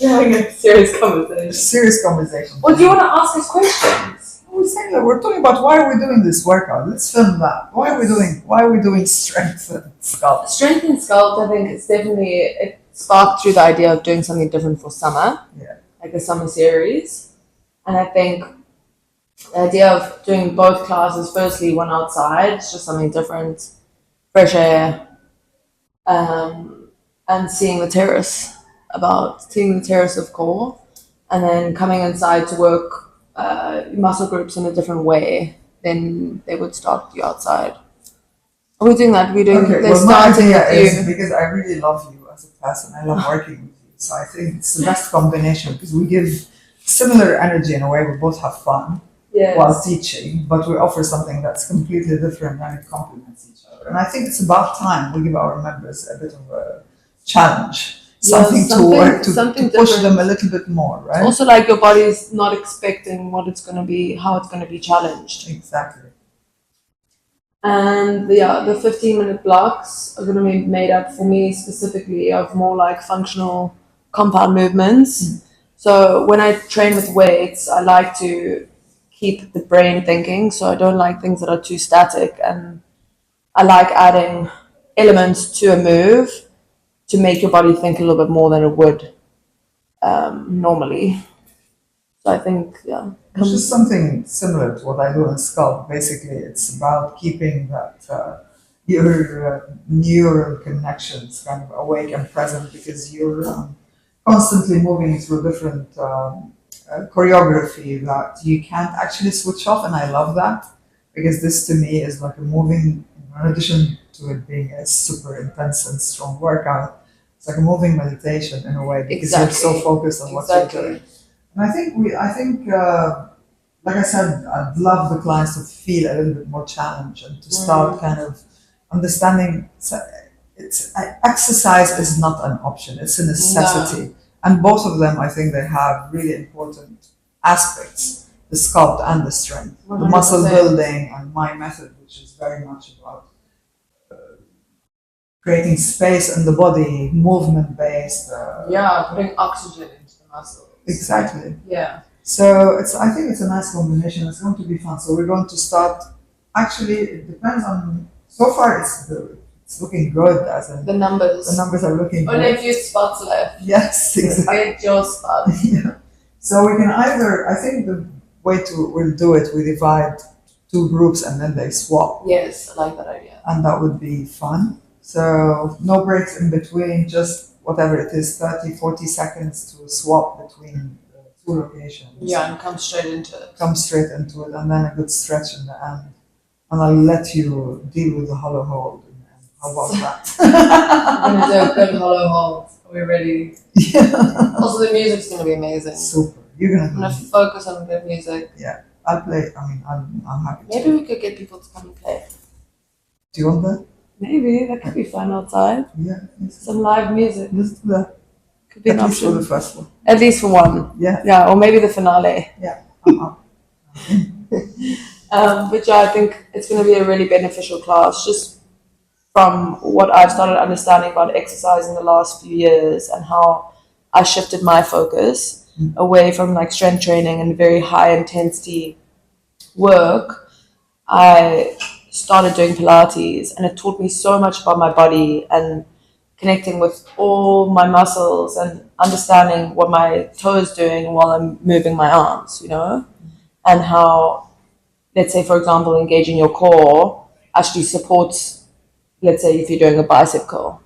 We're having a serious conversation. Serious conversation. Well, do you want to ask us questions? We're saying that we're talking about why are we doing this workout. Let's film that. Why are we doing strength and sculpt? Strength and sculpt, I think it's definitely, it sparked through the idea of doing something different for summer. Yeah. Like a summer series. And I think the idea of doing both classes, firstly, one outside, it's just something different, fresh air, and seeing the terrace, seeing the terrace of core, and then coming inside to work muscle groups in a different way than they would start you outside. Are we doing that? We're doing. Okay, They're well, my starting idea with is you. because I really love you as a person. I love working with you. So I think it's the best combination because we give similar energy in a way. We both have fun while teaching, but we offer something that's completely different and it complements each other. And I think it's about time we give our members a bit of a challenge, something to work to push them a little bit more, right? Also, like your body's not expecting what it's going to be, how it's going to be challenged. Exactly. And the 15-minute blocks are going to be made up for me specifically of more like functional compound movements. So when I train with weights, I like to keep the brain thinking. So I don't like things that are too static, and I like adding elements to a move to make your body think a little bit more than it would normally. So I think, It's just something similar to what I do in Sculpt. Basically, it's about keeping that your neural connections kind of awake and present because you're constantly moving through different choreography that you can't actually switch off, and I love that because this to me is like a moving. In addition to it being a super intense and strong workout, it's like a moving meditation in a way because you're so focused on what you're doing. And I think, like I said, I'd love the clients to feel a little bit more challenged and to start kind of understanding exercise is not an option; it's a necessity. No. And both of them, I think, they have really important aspects: the sculpt and the strength, 100%. The muscle building, and my method, which is very much about creating space in the body, movement based. Putting oxygen into the muscles. Exactly. Yeah. So I think it's a nice combination. It's going to be fun. So we're going to start. Actually, it depends on. So far, it's looking good. As in the numbers. The numbers are looking good. Only a few spots left. Yes, exactly. Get your spot. Yeah. So we can either. I think the way we'll do it. We divide two groups and then they swap. Yes, I like that idea. And that would be fun. So no breaks in between. Just whatever it is, 30, 40 seconds to swap between the two locations. Yeah, and come straight into it. And then a good stretch in the end. And I'll let you deal with the hollow hold. How about that? We're going to do a good hollow hold. Are we ready? Yeah. Also, the music's going to be amazing. Super. I'm going to focus on good music. Yeah, I'll play. I mean, I'm happy to. Maybe we could get people to come and play. Do you want that? Maybe, that could be fun outside. Yeah. Some live music. Let's do that. Could be an option. At least for the first one. At least for one. Yeah. Yeah, or maybe the finale. Yeah, I'm up. But yeah, I think it's going to be a really beneficial class, just from what I've started understanding about exercise in the last few years and how I shifted my focus away from like strength training and very high intensity work. I started doing Pilates, and it taught me so much about my body and connecting with all my muscles and understanding what my toe is doing while I'm moving my arms, and how, let's say, for example, engaging your core actually supports, let's say, if you're doing a bicep curl.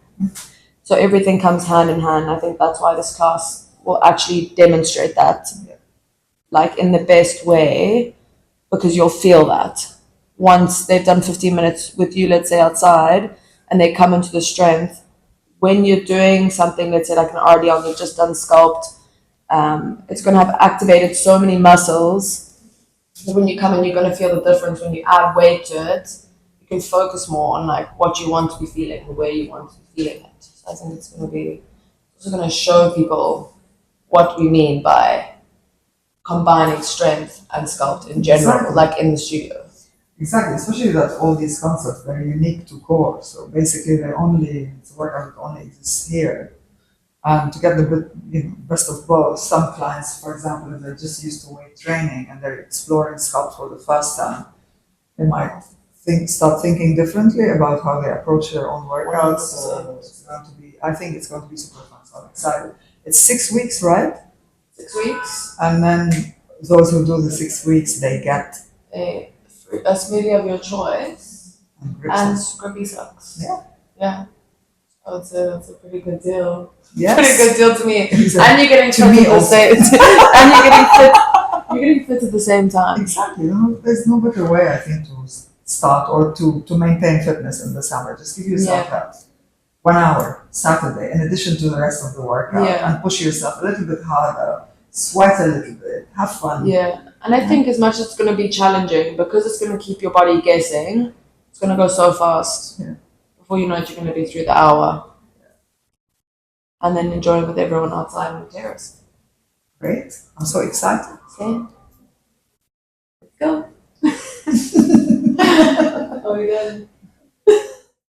So everything comes hand in hand. I think that's why this class will actually demonstrate that, like in the best way, because you'll feel that. Once they've done 15 minutes with you, let's say outside, and they come into the strength, when you're doing something, let's say like an RDL, you've just done Sculpt, it's going to have activated so many muscles that when you come in, you're going to feel the difference. When you add weight to it, you can focus more on like what you want to be feeling, the way you want to be feeling it. So I think it's going to be also going to show people what we mean by combining strength and Sculpt in general, like in the studio. Exactly, especially that all these concepts, they're unique to core. So basically, it's a workout that only exists here. And to get the best of both, some clients, for example, if they're just used to weight training and they're exploring Sculpt for the first time, they might start thinking differently about how they approach their own workouts. So it's going to be, I think it's going to be super fun. So I'm excited. It's 6 weeks, right? 6 weeks. And then those who do the 6 weeks, they get A smoothie of your choice and grips and and- scrumpy socks. Yeah. Yeah. Oh, it's a pretty good deal. Yes. Pretty good deal to me. Exactly. And you're getting To fit me at the also. same and you're getting fit. You're getting fit at the same time. Exactly. There's no better way, I think, to start or to maintain fitness in the summer. Just give yourself that 1 hour Saturday in addition to the rest of the workout and push yourself a little bit harder, sweat a little bit, have fun. Yeah. And I think as much as it's going to be challenging, because it's going to keep your body guessing, it's going to go so fast. Yeah. Before you know it, you're going to be through the hour. And then enjoying with everyone outside on the terrace. Great. I'm so excited. Okay. Let's go. Oh my god.